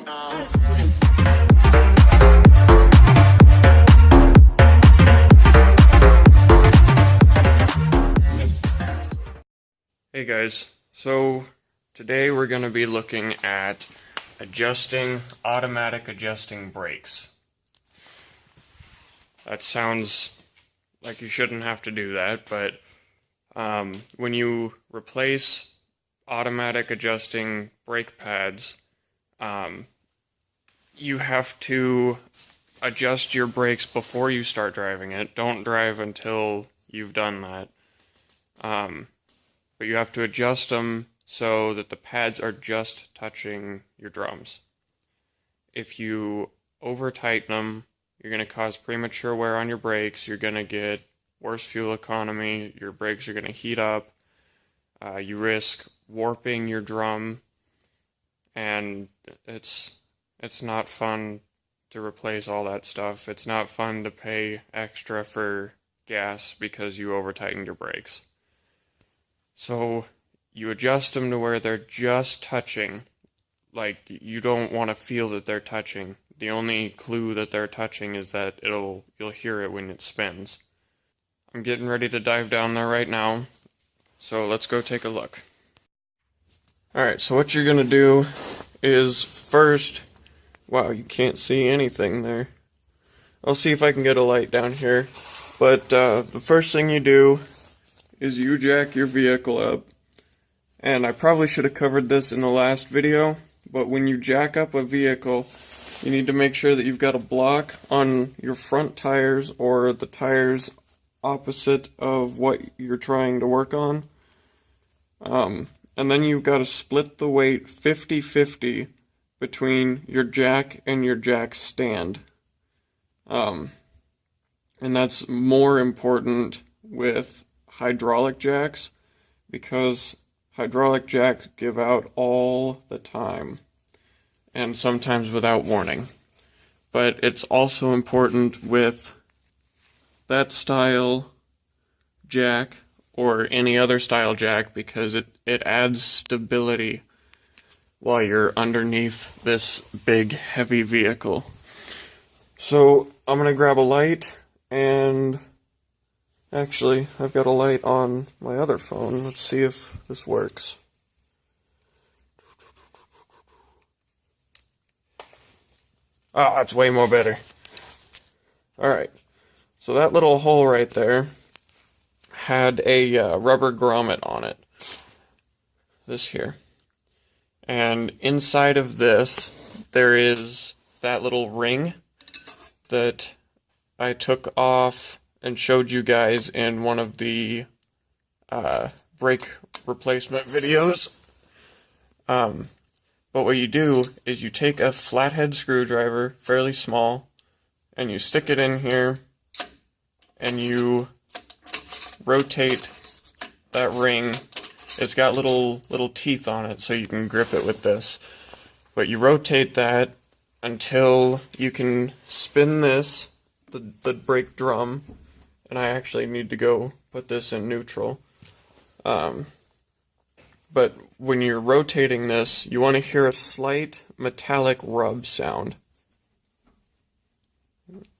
Hey guys, so today we're going to be looking at automatic adjusting brakes. That sounds like you shouldn't have to do that, but when you replace automatic adjusting brake pads, you have to adjust your brakes before you start driving it. Don't drive until you've done that. But you have to adjust them so that the pads are just touching your drums. If you over-tighten them, you're going to cause premature wear on your brakes, you're going to get worse fuel economy, your brakes are going to heat up, you risk warping your drum, and it's not fun to replace all that stuff. It's not fun to pay extra for gas because you over-tightened your brakes. So you adjust them to where they're just touching. Like, you don't want to feel that they're touching. The only clue that they're touching is that you'll hear it when it spins. I'm getting ready to dive down there right now, so let's go take a look. Alright, so what you're gonna do is first, wow, you can't see anything there. I'll see if I can get a light down here, but the first thing you do is you jack your vehicle up. And I probably should have covered this in the last video, but when you jack up a vehicle, you need to make sure that you've got a block on your front tires or the tires opposite of what you're trying to work on. And then you've got to split the weight 50-50 between your jack and your jack stand. And that's more important with hydraulic jacks, because hydraulic jacks give out all the time, and sometimes without warning. But it's also important with that style jack, or any other style jack, because it adds stability while you're underneath this big, heavy vehicle. So I'm going to grab a light, and actually, I've got a light on my other phone. Let's see if this works. Oh, that's way more better. Alright, so that little hole right there had a rubber grommet on it. This here. And inside of this, there is that little ring that I took off and showed you guys in one of the brake replacement videos. But what you do is you take a flathead screwdriver, fairly small, and you stick it in here, and you rotate that ring. It's got little teeth on it, so you can grip it with this. But you rotate that until you can spin this, the brake drum. And I actually need to go put this in neutral. But when you're rotating this, you want to hear a slight metallic rub sound.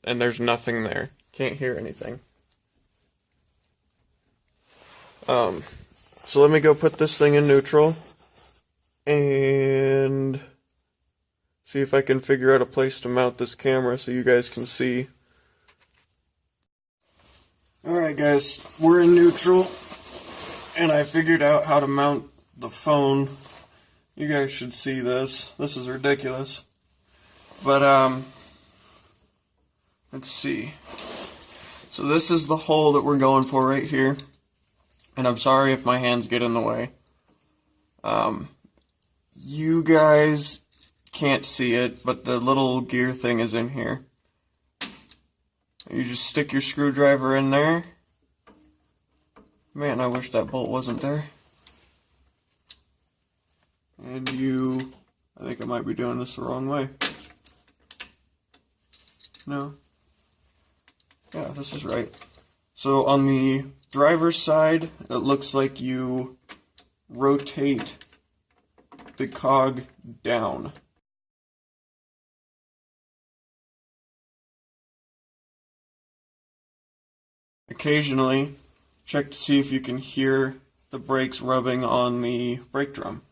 And there's nothing there. Can't hear anything. So let me go put this thing in neutral and see if I can figure out a place to mount this camera so you guys can see. Alright guys, we're in neutral, and I figured out how to mount the phone. You guys should see this. This is ridiculous. But, let's see. So this is the hole that we're going for right here. And I'm sorry if my hands get in the way. You guys can't see it, but the little gear thing is in here. You just stick your screwdriver in there. Man, I wish that bolt wasn't there. And I think I might be doing this the wrong way. No. Yeah, this is right. So on the driver's side, it looks like you rotate the cog down. occasionally check to see if you can hear the brakes rubbing on the brake drum.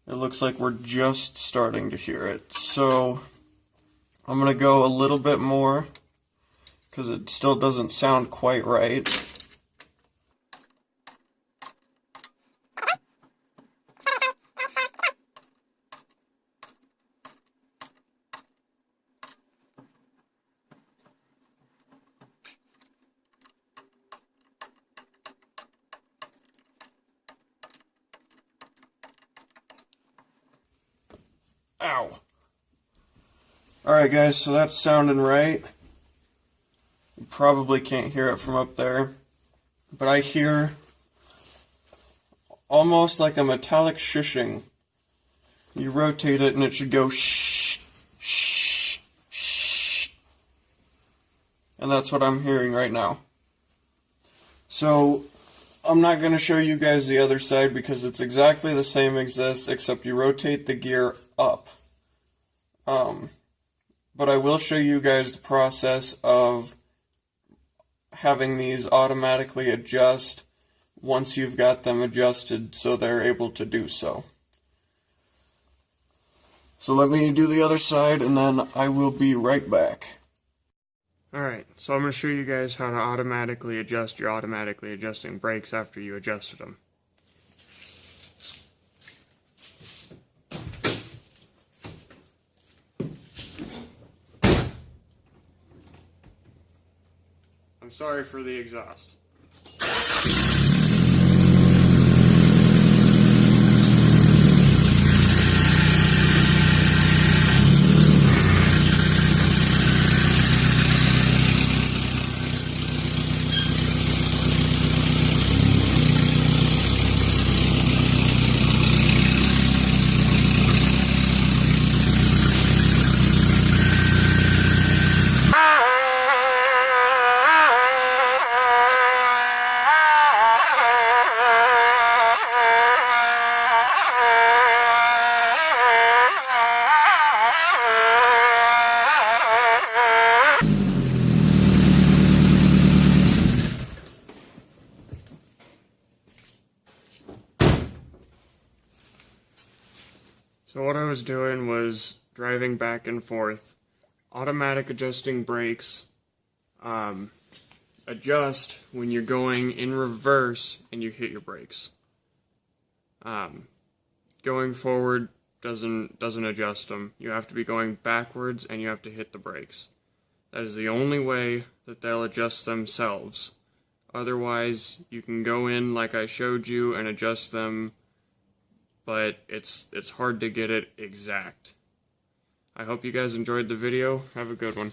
It looks like we're just starting to hear it. So I'm going to go a little bit more because it still doesn't sound quite right. Ow. Alright guys, so that's sounding right. You probably can't hear it from up there, but I hear almost like a metallic shushing. You rotate it and it should go shh, shh, shh. And that's what I'm hearing right now. So I'm not going to show you guys the other side because it's exactly the same as this, except you rotate the gear up. But I will show you guys the process of having these automatically adjust once you've got them adjusted so they're able to do so. So let me do the other side and then I will be right back. Alright, so I'm going to show you guys how to automatically adjust your automatically adjusting brakes after you adjusted them. I'm sorry for the exhaust. So what I was doing was driving back and forth. Automatic adjusting brakes adjust when you're going in reverse and you hit your brakes. Going forward doesn't adjust them. You have to be going backwards and you have to hit the brakes. That is the only way that they'll adjust themselves. Otherwise, you can go in like I showed you and adjust them, but it's hard to get it exact. I hope you guys enjoyed the video. Have a good one.